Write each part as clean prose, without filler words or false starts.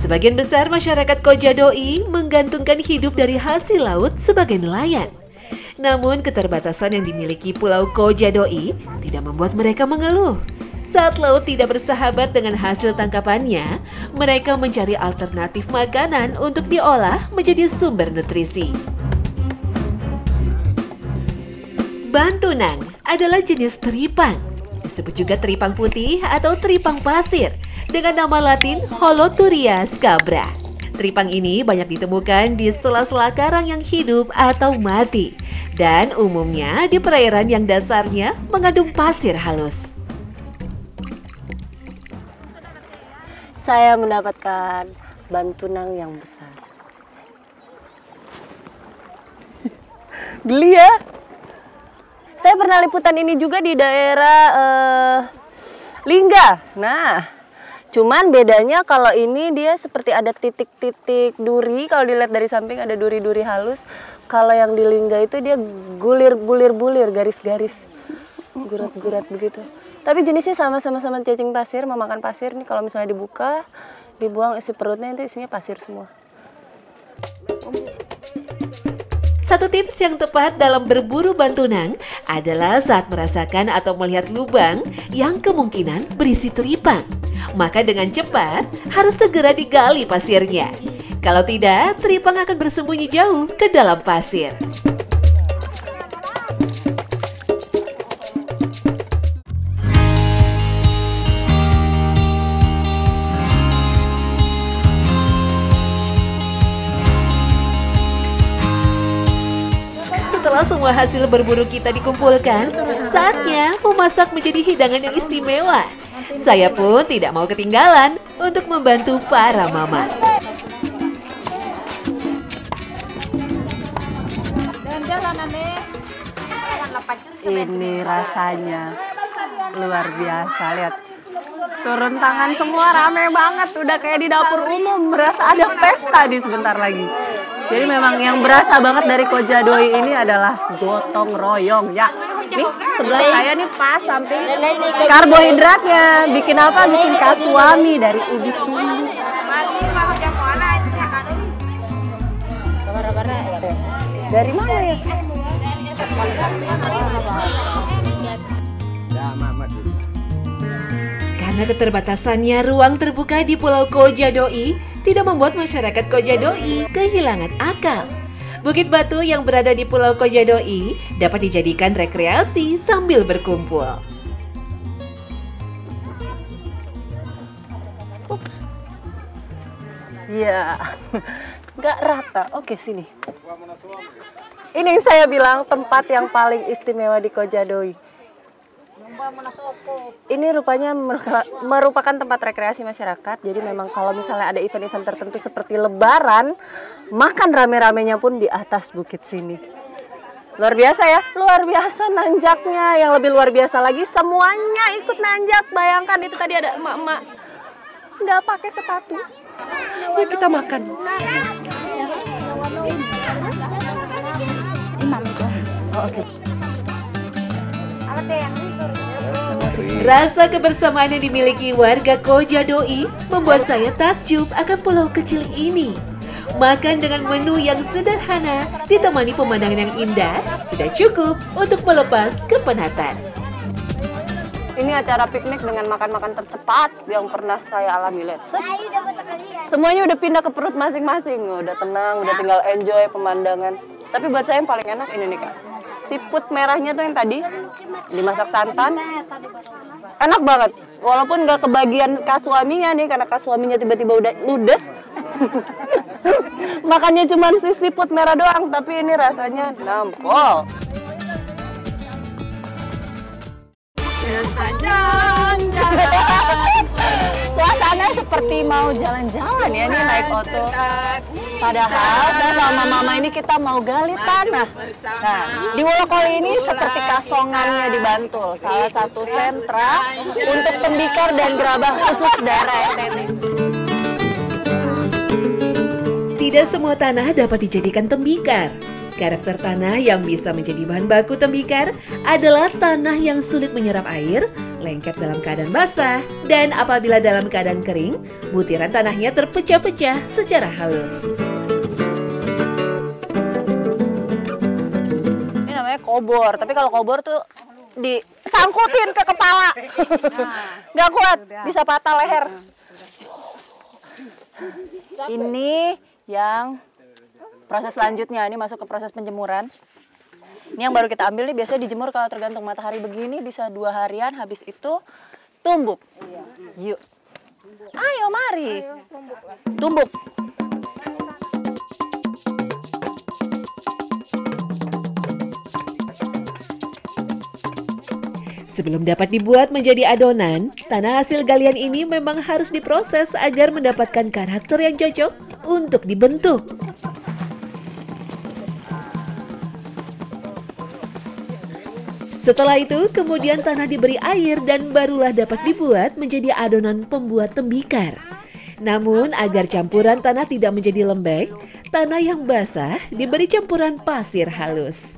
Sebagian besar masyarakat Kojadoi menggantungkan hidup dari hasil laut sebagai nelayan. Namun keterbatasan yang dimiliki Pulau Kojadoi tidak membuat mereka mengeluh. Saat laut tidak bersahabat dengan hasil tangkapannya, mereka mencari alternatif makanan untuk diolah menjadi sumber nutrisi. Bantunang adalah jenis teripang, disebut juga teripang putih atau teripang pasir, dengan nama latin Holoturia scabra. Teripang ini banyak ditemukan di sela-sela karang yang hidup atau mati, dan umumnya di perairan yang dasarnya mengandung pasir halus. Saya mendapatkan bantunang yang besar. Geli ya? Saya pernah liputan ini juga di daerah Lingga. Nah, cuman bedanya kalau ini dia seperti ada titik-titik duri. Kalau dilihat dari samping ada duri-duri halus. Kalau yang di Lingga itu dia gulir-bulir-bulir, garis-garis, gurat-gurat begitu. Tapi jenisnya sama-sama cacing pasir, memakan pasir. Nih kalau misalnya dibuka, dibuang isi perutnya, nanti isinya pasir semua. Satu tips yang tepat dalam berburu bantunang adalah saat merasakan atau melihat lubang yang kemungkinan berisi teripang. Maka dengan cepat harus segera digali pasirnya. Kalau tidak, teripang akan bersembunyi jauh ke dalam pasir. Setelah semua hasil berburu kita dikumpulkan, saatnya memasak menjadi hidangan yang istimewa. Saya pun tidak mau ketinggalan untuk membantu para mama. Ini rasanya luar biasa, lihat. Turun tangan semua, rame banget, udah kayak di dapur umum, berasa ada pesta di sebentar lagi. Jadi memang yang berasa banget dari Kojadoi ini adalah gotong royong ya. Nih sebelah saya nih pas samping karbohidratnya. Bikin apa? Bikin kasuami dari ubi tunggu. Dari mana ya? Karena keterbatasannya ruang terbuka di Pulau Kojadoi tidak membuat masyarakat Kojadoi kehilangan akal. Bukit batu yang berada di Pulau Kojadoi dapat dijadikan rekreasi sambil berkumpul. Iya, nggak rata. Oke, sini. Ini yang saya bilang tempat yang paling istimewa di Kojadoi. Ini rupanya merupakan tempat rekreasi masyarakat. Jadi memang kalau misalnya ada event-event tertentu seperti Lebaran, makan rame-ramenya pun di atas bukit sini. Luar biasa ya, luar biasa nanjaknya. Yang lebih luar biasa lagi, semuanya ikut nanjak. Bayangkan itu tadi ada emak-emak nggak pakai sepatu. Yuk kita makan. Oke. Rasa kebersamaan yang dimiliki warga Kojadoi membuat saya takjub akan pulau kecil ini. Makan dengan menu yang sederhana ditemani pemandangan yang indah sudah cukup untuk melepas kepenatan. Ini acara piknik dengan makan-makan tercepat yang pernah saya alami. Lihat. Semuanya udah pindah ke perut masing-masing. Udah tenang, udah tinggal enjoy pemandangan. Tapi buat saya yang paling enak ini nih Kak. Siput merahnya tuh yang tadi dimasak santan. Enak banget. Walaupun nggak kebagian kasuaminya nih, karena kasuaminya tiba-tiba udah ludes. Makannya cuma si siput merah doang, tapi ini rasanya nampol. Suasana seperti mau jalan-jalan ya nih naik oto. Padahal saya sama mama ini kita mau gali tanah. Nah, di Wolokoli ini seperti Kasongannya di Bantul, salah satu sentra untuk tembikar dan gerabah khusus daerah NTT. Tidak semua tanah dapat dijadikan tembikar. Karakter tanah yang bisa menjadi bahan baku tembikar adalah tanah yang sulit menyerap air, lengket dalam keadaan basah, dan apabila dalam keadaan kering, butiran tanahnya terpecah-pecah secara halus. Ini namanya kobor, tapi kalau kobor tuh disangkutin ke kepala. Nggak kuat, bisa patah leher. Ini yang proses selanjutnya, ini masuk ke proses penjemuran. Ini yang baru kita ambil nih, biasanya dijemur kalau tergantung matahari begini bisa 2 harian, habis itu tumbuk. Yuk. Ayo mari. Tumbuk. Sebelum dapat dibuat menjadi adonan, tanah hasil galian ini memang harus diproses agar mendapatkan karakter yang cocok untuk dibentuk. Setelah itu, kemudian tanah diberi air dan barulah dapat dibuat menjadi adonan pembuat tembikar. Namun, agar campuran tanah tidak menjadi lembek, tanah yang basah diberi campuran pasir halus.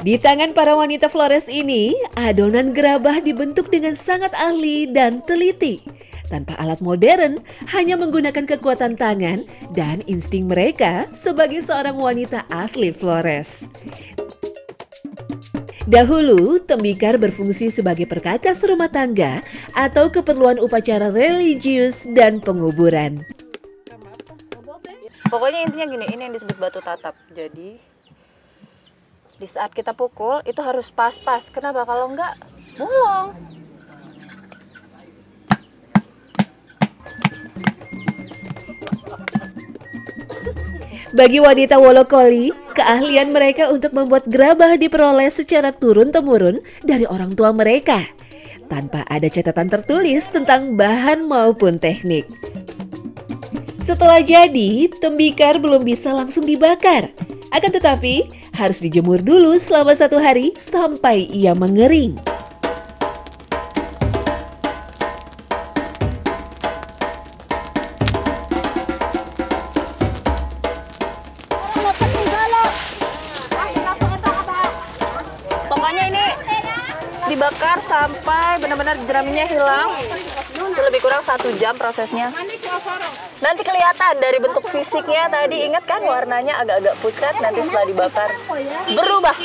Di tangan para wanita Flores ini, adonan gerabah dibentuk dengan sangat ahli dan teliti. Tanpa alat modern, hanya menggunakan kekuatan tangan dan insting mereka sebagai seorang wanita asli Flores. Dahulu, tembikar berfungsi sebagai perkakas rumah tangga atau keperluan upacara religius dan penguburan. Pokoknya intinya gini, ini yang disebut batu tatap. Jadi, di saat kita pukul, itu harus pas-pas. Kenapa? Kalau enggak, bolong. Bagi wanita Wolokoli, keahlian mereka untuk membuat gerabah diperoleh secara turun-temurun dari orang tua mereka, tanpa ada catatan tertulis tentang bahan maupun teknik. Setelah jadi, tembikar belum bisa langsung dibakar, akan tetapi harus dijemur dulu selama 1 hari sampai ia mengering. Pokoknya ini dibakar sampai benar-benar jeraminya hilang. Itu lebih kurang 1 jam prosesnya. Nanti kelihatan dari bentuk fisiknya tadi, ingat kan warnanya agak-agak pucat, nanti setelah dibakar berubah.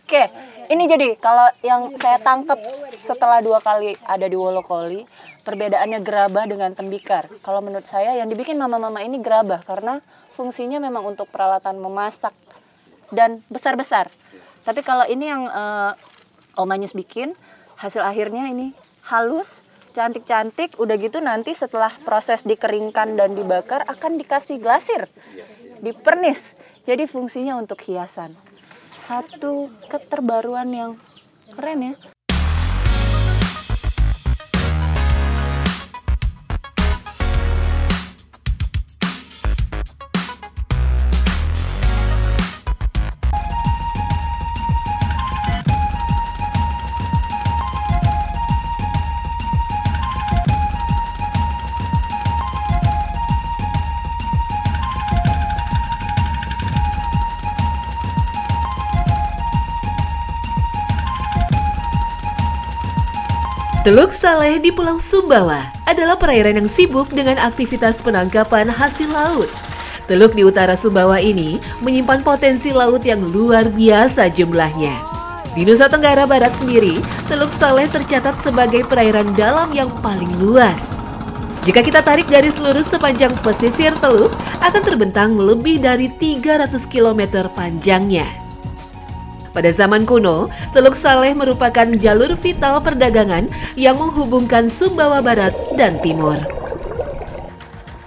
Oke, ini jadi kalau yang saya tangkap setelah 2 kali ada di Wolokoli, perbedaannya gerabah dengan tembikar. Kalau menurut saya yang dibikin mama-mama ini gerabah karena fungsinya memang untuk peralatan memasak dan besar-besar. Tapi kalau ini yang Om Anyus bikin, hasil akhirnya ini halus, cantik-cantik. Udah gitu nanti setelah proses dikeringkan dan dibakar akan dikasih glasir, dipernis. Jadi fungsinya untuk hiasan. Satu keterbaruan yang keren ya. Teluk Saleh di Pulau Sumbawa adalah perairan yang sibuk dengan aktivitas penangkapan hasil laut. Teluk di utara Sumbawa ini menyimpan potensi laut yang luar biasa jumlahnya. Di Nusa Tenggara Barat sendiri, Teluk Saleh tercatat sebagai perairan dalam yang paling luas. Jika kita tarik garis lurus sepanjang pesisir teluk, akan terbentang lebih dari 300 km panjangnya. Pada zaman kuno, Teluk Saleh merupakan jalur vital perdagangan yang menghubungkan Sumbawa Barat dan Timur.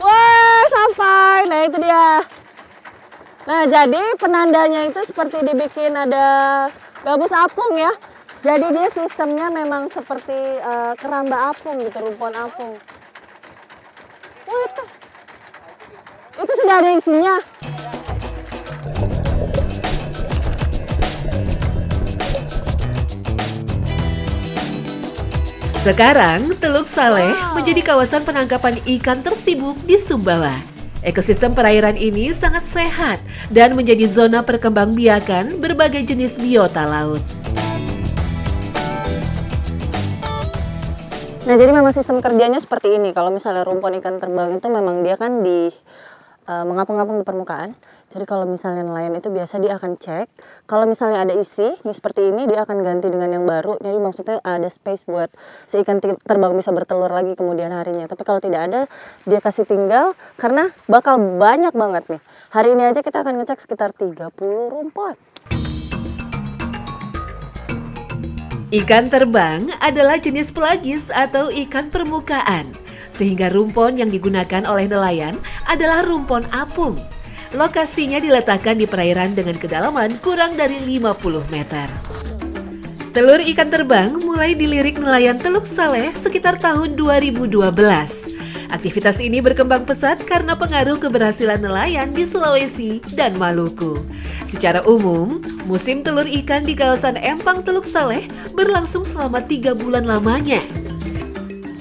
Wah, sampai. Nah, itu dia. Nah, jadi penandanya itu seperti dibikin ada gabus apung ya. Jadi dia sistemnya memang seperti keramba apung gitu, rumpun apung. Oh, itu sudah ada isinya. Sekarang, Teluk Saleh menjadi kawasan penangkapan ikan tersibuk di Sumbawa. Ekosistem perairan ini sangat sehat dan menjadi zona perkembangbiakan berbagai jenis biota laut. Nah, jadi memang sistem kerjanya seperti ini. Kalau misalnya rumpun ikan terbang itu memang dia kan mengapung-apung di permukaan. Jadi kalau misalnya nelayan itu biasa dia akan cek. Kalau misalnya ada isi, ini seperti ini, dia akan ganti dengan yang baru. Jadi maksudnya ada space buat si ikan terbang bisa bertelur lagi kemudian harinya. Tapi kalau tidak ada, dia kasih tinggal karena bakal banyak banget nih. Hari ini aja kita akan ngecek sekitar 30 rumput. Ikan terbang adalah jenis pelagis atau ikan permukaan, sehingga rumpun yang digunakan oleh nelayan adalah rumpun apung. Lokasinya diletakkan di perairan dengan kedalaman kurang dari 50 meter. Telur ikan terbang mulai dilirik nelayan Teluk Saleh sekitar tahun 2012. Aktivitas ini berkembang pesat karena pengaruh keberhasilan nelayan di Sulawesi dan Maluku. Secara umum, musim telur ikan di kawasan Empang Teluk Saleh berlangsung selama 3 bulan lamanya.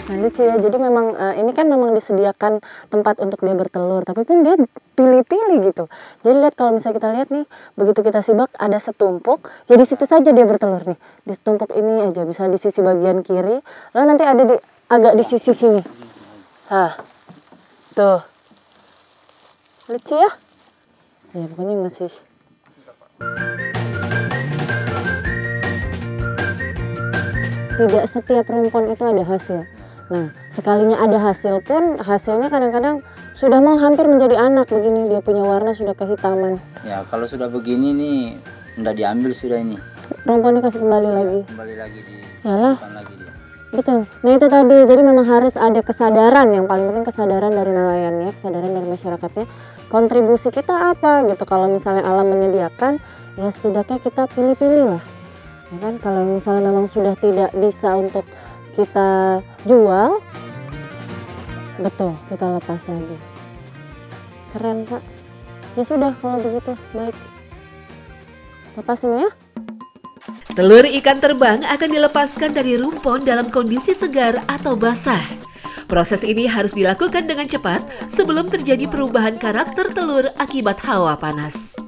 Nah, lucu ya, jadi memang ini kan memang disediakan tempat untuk dia bertelur, tapi pun dia pilih-pilih gitu. Jadi lihat kalau misalnya kita lihat nih, begitu kita sibak ada setumpuk, ya di situ saja dia bertelur nih. Di setumpuk ini aja, bisa di sisi bagian kiri, lalu nanti ada agak di sisi sini. Nah, tuh. Lucu ya? Ya pokoknya masih. Tidak setiap rumpun itu ada hasil. Nah, sekalinya ada hasil pun, hasilnya kadang-kadang sudah mau hampir menjadi anak begini. Dia punya warna sudah kehitaman. Ya, kalau sudah begini nih, udah diambil sudah ini. Rumpunnya kasih kembali lagi. Kembali lagi Yalah. lagi dia. Betul. Nah itu tadi, jadi memang harus ada kesadaran, yang paling penting kesadaran dari nelayannya, kesadaran dari masyarakatnya. Kontribusi kita apa gitu, kalau misalnya alam menyediakan, ya setidaknya kita pilih-pilih lah. Ya kan, kalau misalnya memang sudah tidak bisa untuk kita jual, betul, kita lepas lagi. Keren Pak. Ya sudah kalau begitu, baik. Lepasin ya. Telur ikan terbang akan dilepaskan dari rumpun dalam kondisi segar atau basah. Proses ini harus dilakukan dengan cepat sebelum terjadi perubahan karakter telur akibat hawa panas.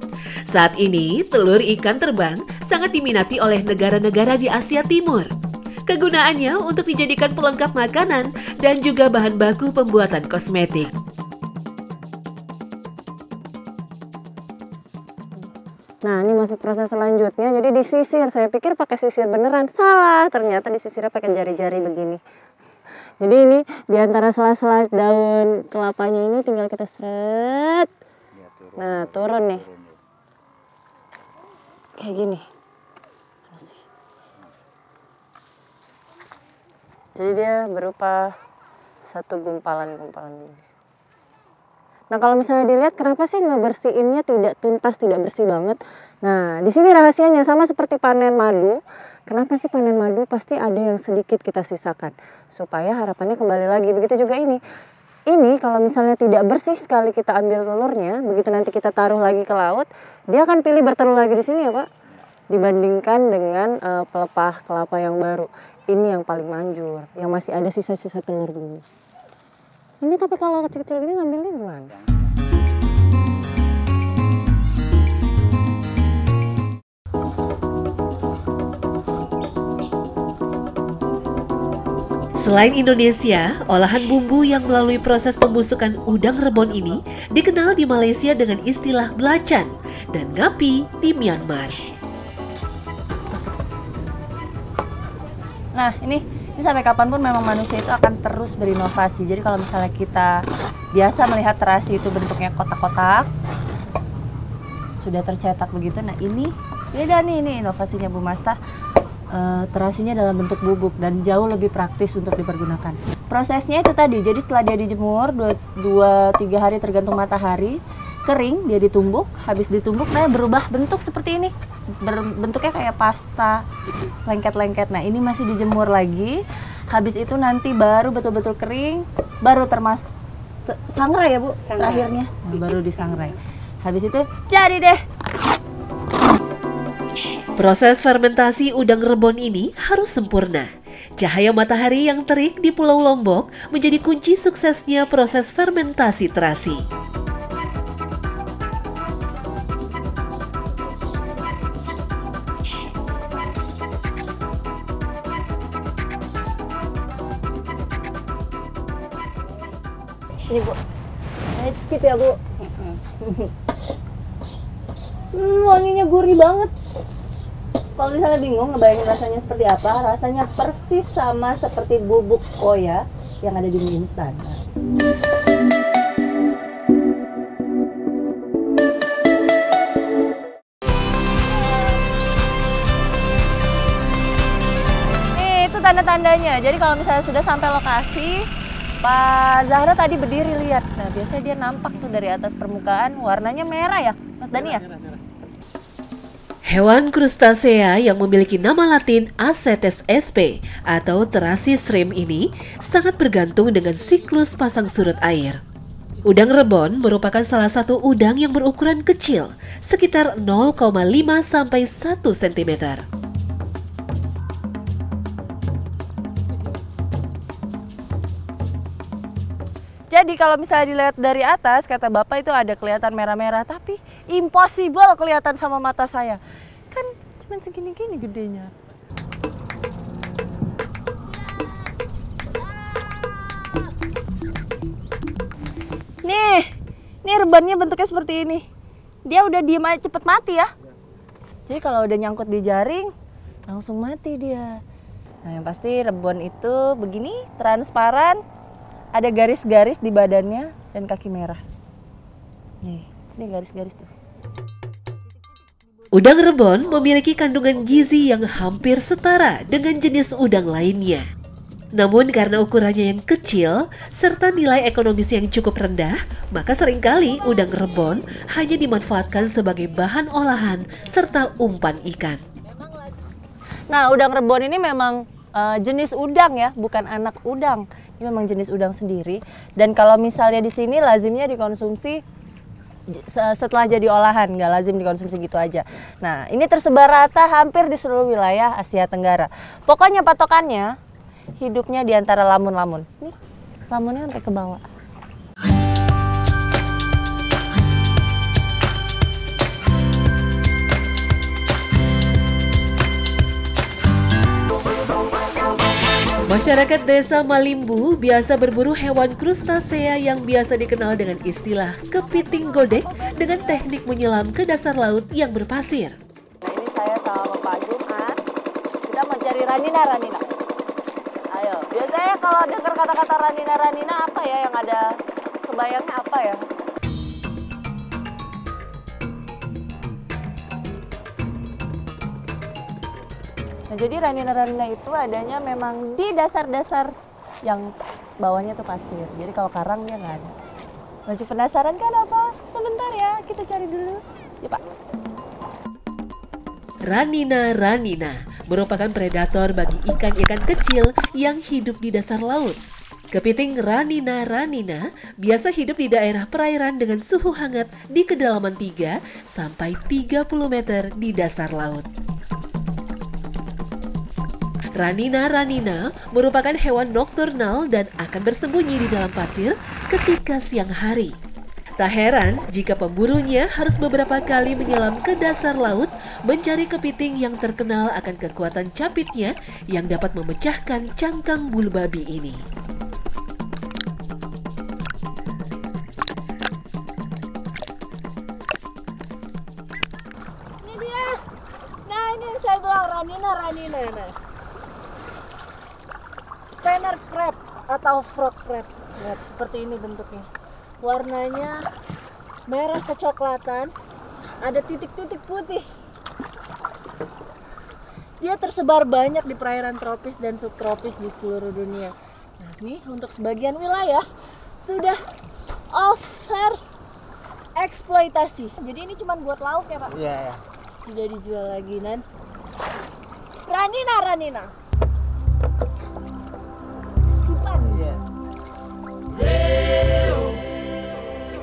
Saat ini, telur ikan terbang sangat diminati oleh negara-negara di Asia Timur. Kegunaannya untuk dijadikan pelengkap makanan dan juga bahan baku pembuatan kosmetik. Nah ini masih proses selanjutnya, jadi disisir. Saya pikir pakai sisir beneran, salah. Ternyata disisirnya pakai jari-jari begini. Jadi ini di antara sela-sela daun kelapanya ini tinggal kita seret. Nah turun nih. Kayak gini. Jadi dia berupa satu gumpalan-gumpalan ini. Nah kalau misalnya dilihat kenapa sih ngebersihinnya tidak tuntas, tidak bersih banget. Nah di sini rahasianya sama seperti panen madu. Kenapa sih panen madu? Pasti ada yang sedikit kita sisakan. Supaya harapannya kembali lagi. Begitu juga ini. Ini kalau misalnya tidak bersih sekali kita ambil telurnya. Begitu nanti kita taruh lagi ke laut. Dia akan pilih bertelur lagi di sini ya Pak. Dibandingkan dengan pelepah kelapa yang baru. Ini yang paling manjur. Yang masih ada sisa-sisa telur begini. Ini tapi kalau kecil-kecil gini ngambilnya gimana? Selain Indonesia, olahan bumbu yang melalui proses pembusukan udang rebon ini dikenal di Malaysia dengan istilah belacan dan ngapi di Myanmar. Nah ini sampai kapanpun memang manusia itu akan terus berinovasi. Jadi kalau misalnya kita biasa melihat terasi itu bentuknya kotak-kotak, sudah tercetak begitu. Nah ini beda nih, ini inovasinya Bu Masta. Terasinya dalam bentuk bubuk dan jauh lebih praktis untuk dipergunakan. Prosesnya itu tadi, jadi setelah dia dijemur 2-3 hari tergantung matahari, kering, dia ditumbuk. Habis ditumbuk, nah berubah bentuk seperti ini. Bentuknya kayak pasta, lengket-lengket. Nah ini masih dijemur lagi. Habis itu nanti baru betul-betul kering, baru termasuk sangrai ya Bu, sangrai. Terakhirnya baru disangrai. Habis itu jadi deh. Proses fermentasi udang rebon ini harus sempurna. Cahaya matahari yang terik di Pulau Lombok menjadi kunci suksesnya proses fermentasi terasi. Ini Bu, saya cicip ya Bu. Wanginya gurih banget. Kalau misalnya bingung ngebayangin rasanya seperti apa, rasanya persis sama seperti bubuk koya yang ada di mie instan. Nih, itu tanda-tandanya. Jadi kalau misalnya sudah sampai lokasi, Pak Zahra tadi berdiri lihat. Nah, biasanya dia nampak tuh dari atas permukaan, warnanya merah ya, Mas Dani ya? Hewan krustasea yang memiliki nama latin Acetes sp atau terasi shrimp ini sangat bergantung dengan siklus pasang surut air. Udang rebon merupakan salah satu udang yang berukuran kecil, sekitar 0,5 sampai 1 cm. Jadi kalau misalnya dilihat dari atas, kata Bapak itu ada kelihatan merah-merah, tapi impossible kelihatan sama mata saya. Kan cuma segini-gini gedenya. Nih rebannya bentuknya seperti ini. Dia udah diem aja cepet mati ya. Jadi kalau udah nyangkut di jaring, langsung mati dia. Nah yang pasti rebon itu begini, transparan. Ada garis-garis di badannya dan kaki merah. Nih, ini garis-garis tuh. Udang rebon memiliki kandungan gizi yang hampir setara dengan jenis udang lainnya. Namun karena ukurannya yang kecil serta nilai ekonomis yang cukup rendah, maka seringkali udang rebon hanya dimanfaatkan sebagai bahan olahan serta umpan ikan. Nah, udang rebon ini memang jenis udang ya, bukan anak udang. Ini memang jenis udang sendiri. Dan kalau misalnya di sini lazimnya dikonsumsi setelah jadi olahan, nggak lazim dikonsumsi gitu aja. Nah, ini tersebar rata hampir di seluruh wilayah Asia Tenggara. Pokoknya patokannya hidupnya di antara lamun-lamun. Nih, lamunnya sampai ke bawah. Masyarakat desa Malimbu biasa berburu hewan krustasea yang biasa dikenal dengan istilah kepiting godek dengan teknik menyelam ke dasar laut yang berpasir. Nah ini saya sama Pak Jumat, kita mau cari ranina. Ayo, biasanya kalau dengar kata-kata ranina apa ya yang ada kebayangnya apa ya? Nah jadi ranina itu adanya memang di dasar-dasar yang bawahnya tuh pasir. Jadi kalau karang dia nggak ada. Masih penasaran kan apa? Sebentar ya, kita cari dulu. Ya Pak. Ranina merupakan predator bagi ikan-ikan kecil yang hidup di dasar laut. Kepiting ranina biasa hidup di daerah perairan dengan suhu hangat di kedalaman 3 sampai 30 meter di dasar laut. Ranina merupakan hewan nokturnal dan akan bersembunyi di dalam pasir ketika siang hari. Tak heran jika pemburunya harus beberapa kali menyelam ke dasar laut mencari kepiting yang terkenal akan kekuatan capitnya yang dapat memecahkan cangkang bulu babi ini. Ini dia. Nah ini saya bilang ranina. Nah. Spinner crab atau frog crab. Lihat seperti ini bentuknya. Warnanya merah kecoklatan, ada titik-titik putih. Dia tersebar banyak di perairan tropis dan subtropis di seluruh dunia. Nah, nih untuk sebagian wilayah sudah over eksploitasi. Jadi ini cuma buat lauk ya Pak? Iya. Tidak dijual lagi nan. Ranina.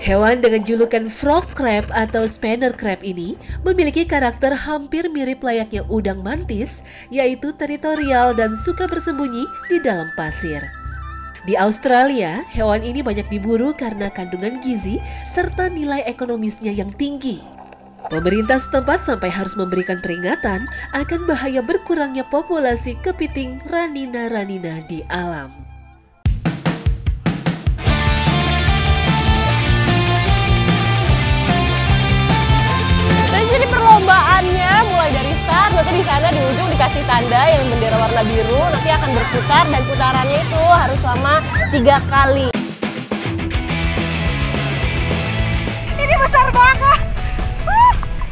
Hewan dengan julukan frog crab atau spanner crab ini memiliki karakter hampir mirip layaknya udang mantis, yaitu teritorial dan suka bersembunyi di dalam pasir. Di Australia, hewan ini banyak diburu karena kandungan gizi serta nilai ekonomisnya yang tinggi. Pemerintah setempat sampai harus memberikan peringatan akan bahaya berkurangnya populasi kepiting ranina-ranina di alam. Jadi perlombaannya mulai dari start, nanti di sana di ujung dikasih tanda yang bendera warna biru, nanti akan berputar dan putarannya itu harus selama 3 kali. Ini besar banget.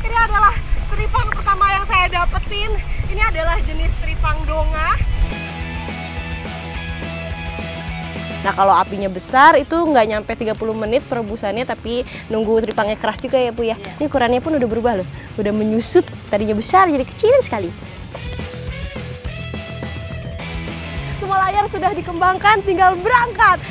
Ini adalah teripang pertama yang saya dapetin. Ini adalah jenis teripang donga. Nah kalau apinya besar itu nggak nyampe 30 menit perebusannya, tapi nunggu teripangnya keras juga ya Bu ya. Ini ukurannya pun udah berubah loh, udah menyusut, tadinya besar jadi kecil sekali. Semua layar sudah dikembangkan, tinggal berangkat.